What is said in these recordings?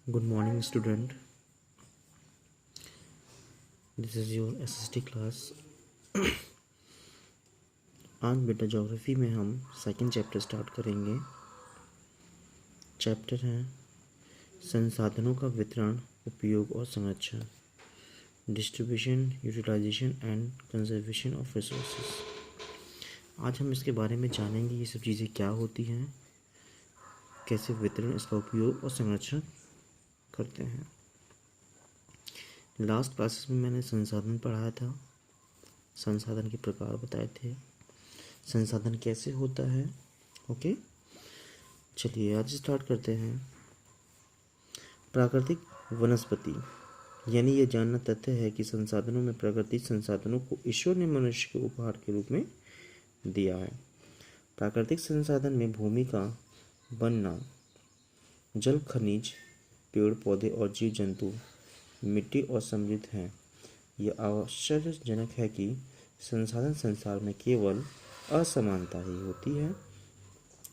Good morning, student. This is your SST class. आज बेटा geography में हम सेकंड चैप्टर स्टार्ट करेंगे। चैप्टर है संसाधनों का वितरण, उपयोग और संरक्षण, distribution, utilization and conservation of resources. आज हम इसके बारे में जानेंगे ये सब चीज़ें क्या होती हैं, कैसे वितरण, इसका उपयोग और संरक्षण करते हैं। लास्ट क्लासेस में मैंने संसाधन पढ़ाया था, संसाधन के प्रकार बताए थे, संसाधन कैसे होता है। ओके, चलिए आज स्टार्ट करते हैं। प्राकृतिक वनस्पति, यानी यह जानना तथ्य है कि संसाधनों में प्राकृतिक संसाधनों को ईश्वर ने मनुष्य के उपहार के रूप में दिया है। प्राकृतिक संसाधन में भूमि का बनना, जल, खनिज, पेड़ पौधे और जीव जंतु, मिट्टी और समृद्ध हैं। यह आश्चर्यजनक है कि संसाधन संसार में केवल असमानता ही होती है,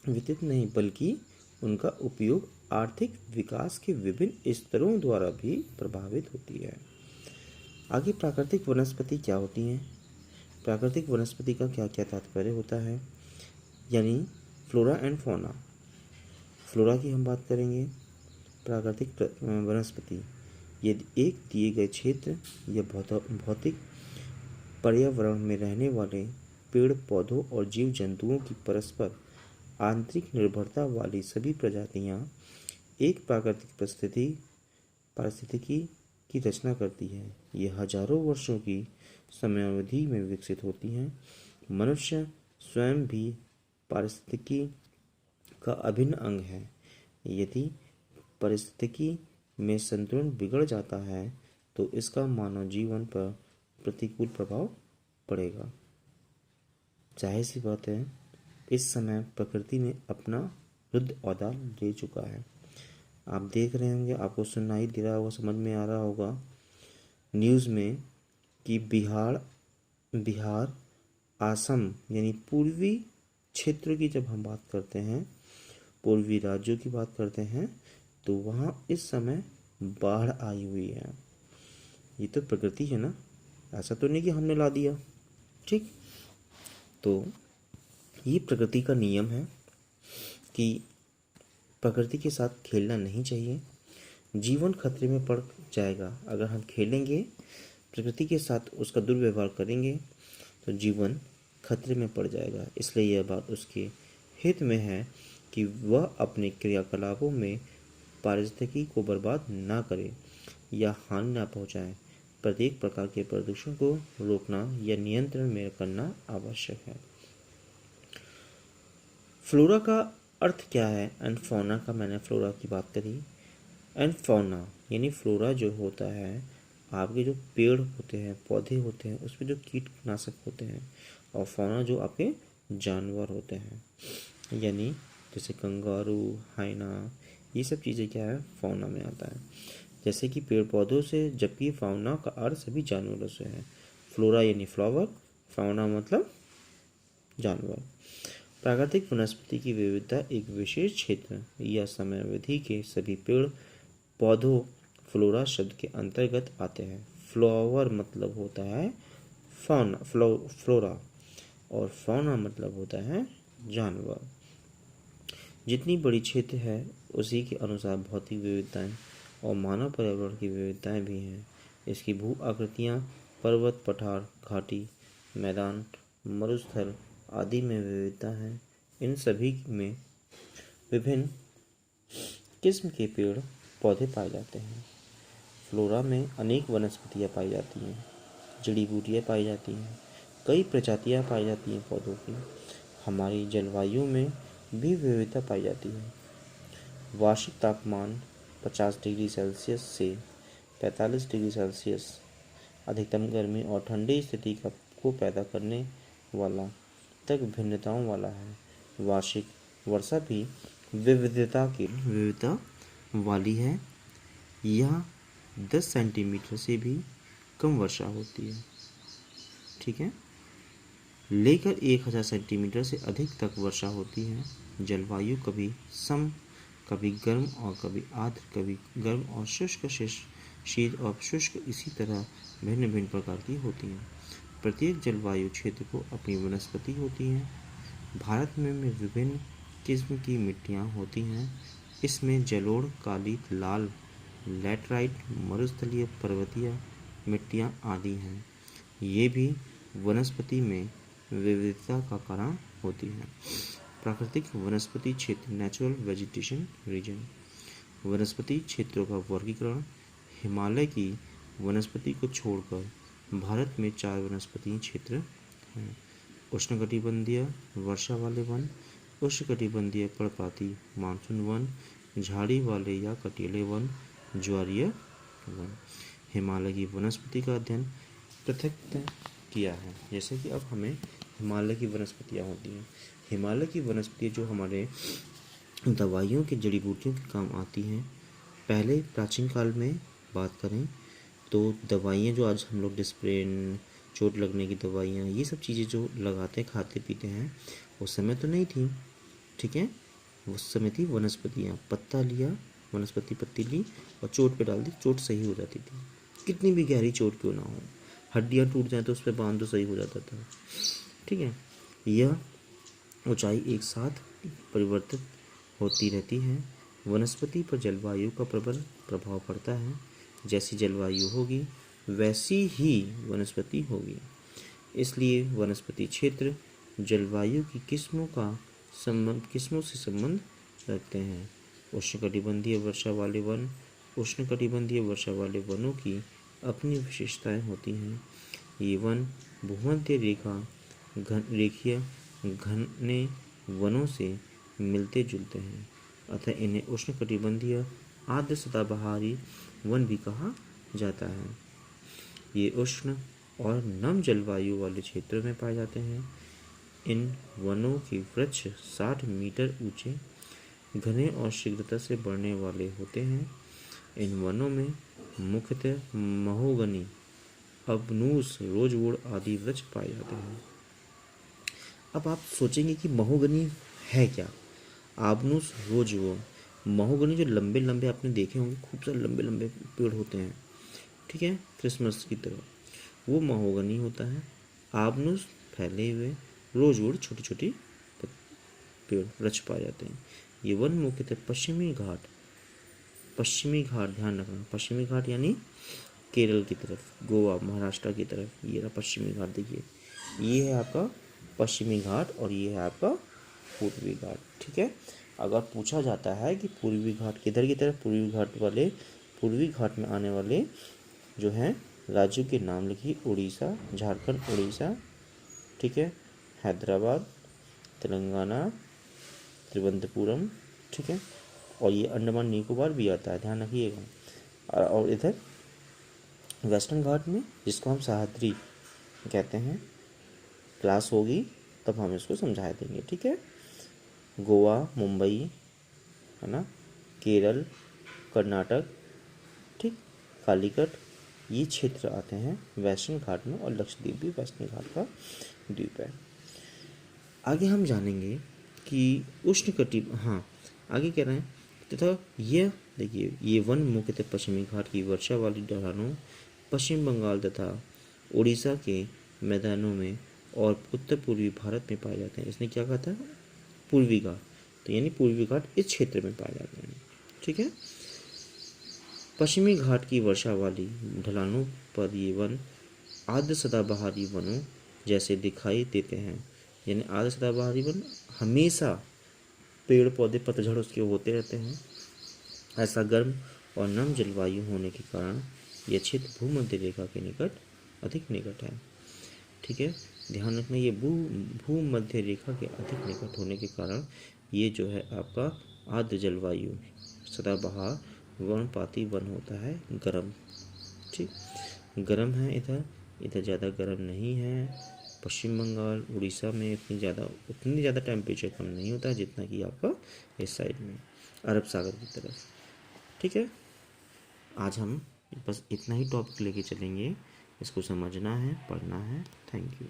वितरित नहीं, बल्कि उनका उपयोग आर्थिक विकास के विभिन्न स्तरों द्वारा भी प्रभावित होती है। आगे प्राकृतिक वनस्पति क्या होती हैं? प्राकृतिक वनस्पति का क्या क्या तात्पर्य होता है, यानी फ्लोरा एंड फौना। फ्लोरा की हम बात करेंगे। प्राकृतिक वनस्पति यदि एक दिए गए क्षेत्र या भौतिक पर्यावरण में रहने वाले पेड़ पौधों और जीव जंतुओं की परस्पर आंतरिक निर्भरता वाली सभी प्रजातियां एक प्राकृतिक पारिस्थितिकी की रचना करती है। यह हजारों वर्षों की समयावधि में विकसित होती हैं। मनुष्य स्वयं भी पारिस्थितिकी का अभिन्न अंग है। यदि पारिस्थितिकी में संतुलन बिगड़ जाता है तो इसका मानव जीवन पर प्रतिकूल प्रभाव पड़ेगा। जाहिर सी बात है, इस समय प्रकृति ने अपना रुद्र अवतार ले चुका है। आप देख रहे होंगे, आपको सुनाई दे रहा होगा, समझ में आ रहा होगा न्यूज़ में कि बिहार, असम यानी पूर्वी क्षेत्र की जब हम बात करते हैं, पूर्वी राज्यों की बात करते हैं, तो वहाँ इस समय बाढ़ आई हुई है। ये तो प्रकृति है ना, ऐसा तो नहीं कि हमने ला दिया। ठीक, तो ये प्रकृति का नियम है कि प्रकृति के साथ खेलना नहीं चाहिए। जीवन खतरे में पड़ जाएगा अगर हम खेलेंगे, प्रकृति के साथ उसका दुर्व्यवहार करेंगे तो जीवन खतरे में पड़ जाएगा। इसलिए यह बात उसके हित में है कि वह अपने क्रियाकलापों में पारिस्थितिकी को बर्बाद ना करे या हानि ना पहुंचाए। प्रत्येक प्रकार के प्रदूषण को रोकना या नियंत्रण में करना आवश्यक है। फ्लोरा का अर्थ क्या है? एंड फौना का मैंने फ्लोरा की बात करी। एंड फौना यानी फ्लोरा जो होता है, आपके जो पेड़ होते हैं, पौधे होते हैं, उसमें जो कीटनाशक होते हैं, और फौना जो आपके जानवर होते हैं, यानी जैसे कंगारू, हाइना, ये सब चीज़ें क्या है, फौना में आता है। जैसे कि पेड़ पौधों से, जबकि फौना का अर्थ सभी जानवरों से है। फ्लोरा यानी फ्लावर, फौना मतलब जानवर। प्राकृतिक वनस्पति की विविधता एक विशेष क्षेत्र या समयावधि के सभी पेड़ पौधों फ्लोरा शब्द के अंतर्गत आते हैं। फ्लावर मतलब होता है फौना, फ्लोरा, और फौना मतलब होता है जानवर। जितनी बड़ी क्षेत्र है उसी के अनुसार भौतिक विविधताएं और मानव पर्यावरण की विविधताएं भी हैं। इसकी भू आकृतियाँ पर्वत, पठार, घाटी, मैदान, मरुस्थल आदि में विविधता है। इन सभी में विभिन्न किस्म के पेड़ पौधे पाए जाते हैं। फ्लोरा में अनेक वनस्पतियाँ पाई जाती हैं, जड़ी बूटियाँ पाई जाती हैं, कई प्रजातियाँ पाई जाती हैं पौधों की। हमारी जलवायु में भी विविधता पाई जाती है। वार्षिक तापमान 50 डिग्री सेल्सियस से 45 डिग्री सेल्सियस अधिकतम गर्मी और ठंडी स्थिति को पैदा करने वाला तक भिन्नताओं वाला है। वार्षिक वर्षा भी विविधता वाली है। यह 10 सेंटीमीटर से भी कम वर्षा होती है, ठीक है, लेकर 1000 सेंटीमीटर से अधिक तक वर्षा होती है। जलवायु कभी कभी गर्म और कभी आर्द्र, कभी गर्म और शुष्क, शीत और शुष्क, इसी तरह भिन्न भिन्न प्रकार की होती हैं। प्रत्येक जलवायु क्षेत्र को अपनी वनस्पति होती है। भारत में विभिन्न किस्म की मिट्टियाँ होती हैं। इसमें जलोढ़, काली, लाल, लैटराइट, मरुस्थलीय, पर्वतीय मिट्टियाँ आदि हैं। ये भी वनस्पति में विविधता का कारण होती हैं। प्राकृतिक वनस्पति क्षेत्र, नेचुरल वेजिटेशन रीजन। वनस्पति क्षेत्रों का वर्गीकरण। हिमालय की वनस्पति को छोड़कर भारत में 4 वनस्पति क्षेत्र हैं। उष्णकटिबंधीय वर्षा वाले वन, उष्णकटिबंधीय पर्णपाती मानसून वन, झाड़ी वाले या कटीले वन, ज्वारीय वन। हिमालय की वनस्पति का अध्ययन पृथक किया है। जैसे कि अब हमें हिमालय की वनस्पतियाँ होती हैं। हिमालय की वनस्पतियाँ जो हमारे दवाइयों के, जड़ी बूटियों के काम आती हैं। पहले प्राचीन काल में बात करें तो दवाइयाँ जो आज हम लोग डिस्प्रिन, चोट लगने की दवाइयाँ, ये सब चीज़ें जो लगाते खाते पीते हैं, उस समय तो नहीं थी। ठीक है, उस समय थी वनस्पतियाँ। पत्ता लिया, वनस्पति पत्ती ली और चोट पे डाल दी, चोट सही हो जाती थी। कितनी भी गहरी चोट क्यों ना हो, हड्डियाँ टूट जाए तो उस पर बांध दो, सही हो जाता था। ठीक है, यह ऊंचाई एक साथ परिवर्तित होती रहती है। वनस्पति पर जलवायु का प्रबल प्रभाव पड़ता है। जैसी जलवायु होगी वैसी ही वनस्पति होगी। इसलिए वनस्पति क्षेत्र जलवायु की किस्मों से संबंध रखते हैं। उष्णकटिबंधीय वर्षा वाले वन, उष्णकटिबंधीय वर्षा वाले वनों की अपनी विशेषताएं होती हैं। ये वन भूमध्य रेखीय घने वनों से मिलते जुलते हैं, अतः इन्हें उष्णकटिबंधीय आर्द्र सदाबहारी वन भी कहा जाता है। ये उष्ण और नम जलवायु वाले क्षेत्रों में पाए जाते हैं। इन वनों के वृक्ष 60 मीटर ऊंचे, घने और शीघ्रता से बढ़ने वाले होते हैं। इन वनों में मुख्यतः महोगनी, अबनूस, रोजवुड आदि वृक्ष पाए जाते हैं। अब आप सोचेंगे कि महोगनी है क्या? आबनूस, रोजवुड, महोगनी जो लंबे लंबे आपने देखे होंगे, खूब सारे लंबे लंबे पेड़ होते हैं, ठीक है, क्रिसमस की तरह, वो महोगनी होता है। आबनूस फैले हुए, रोजवुड छोटी छोटी पेड़ वृक्ष पाए जाते हैं। ये वन मुख्यतः पश्चिमी घाट, ध्यान रखना, पश्चिमी घाट यानी केरल की तरफ, गोवा, महाराष्ट्र की तरफ, ये रहा पश्चिमी घाट। देखिए, ये है आपका पश्चिमी घाट और ये है आपका पूर्वी घाट। ठीक है, अगर पूछा जाता है कि पूर्वी घाट किधर की तरफ, पूर्वी घाट में आने वाले जो हैं राज्यों के नाम लिखिए। उड़ीसा, झारखंड, उड़ीसा, ठीक है, हैदराबाद, तेलंगाना, त्रिवंतपुरम, ठीक है, और ये अंडमान निकोबार भी आता है, ध्यान रखिएगा। और इधर वेस्टर्न घाट में, जिसको हम सह्याद्री कहते हैं, क्लास होगी तब हम इसको समझा देंगे। ठीक है, गोवा, मुंबई, है ना, केरल, कर्नाटक, ठीक, कालीकट, ये क्षेत्र आते हैं वेस्टर्न घाट में, और लक्षद्वीप भी वेस्टर्न घाट का द्वीप है। आगे हम जानेंगे कि आगे कह रहे हैं तथा यह देखिए, ये वन मुख्यतः पश्चिमी घाट की वर्षा वाली ढलानों, पश्चिम बंगाल तथा उड़ीसा के मैदानों में और उत्तर पूर्वी भारत में पाए जाते हैं। इसने क्या कहा था? पूर्वी घाट, तो यानी पूर्वी घाट इस क्षेत्र में पाए जाते हैं। ठीक है, पश्चिमी घाट की वर्षा वाली ढलानों पर ये वन आर्द्र सदाबहारी वनों जैसे दिखाई देते हैं। यानी आर्द्र सदाबहारी वन हमेशा पेड़ पौधे पतझड़ उसके होते रहते हैं। ऐसा गर्म और नम जलवायु होने के कारण यह क्षेत्र भूमध्य रेखा के अधिक निकट है। ठीक है, ध्यान रखना, ये भूमध्य रेखा के अधिक निकट होने के कारण ये जो है आपका आर्द्र जलवायु सदाबहार वर्णपाती वन होता है, गर्म। ठीक, गर्म है इधर ज़्यादा गर्म नहीं है। पश्चिम बंगाल, उड़ीसा में उतनी ज़्यादा टेम्परेचर कम नहीं होता जितना कि आपका इस साइड में अरब सागर की तरफ। ठीक है, आज हम बस इतना ही टॉपिक लेके चलेंगे। इसको समझना है, पढ़ना है। Thank you.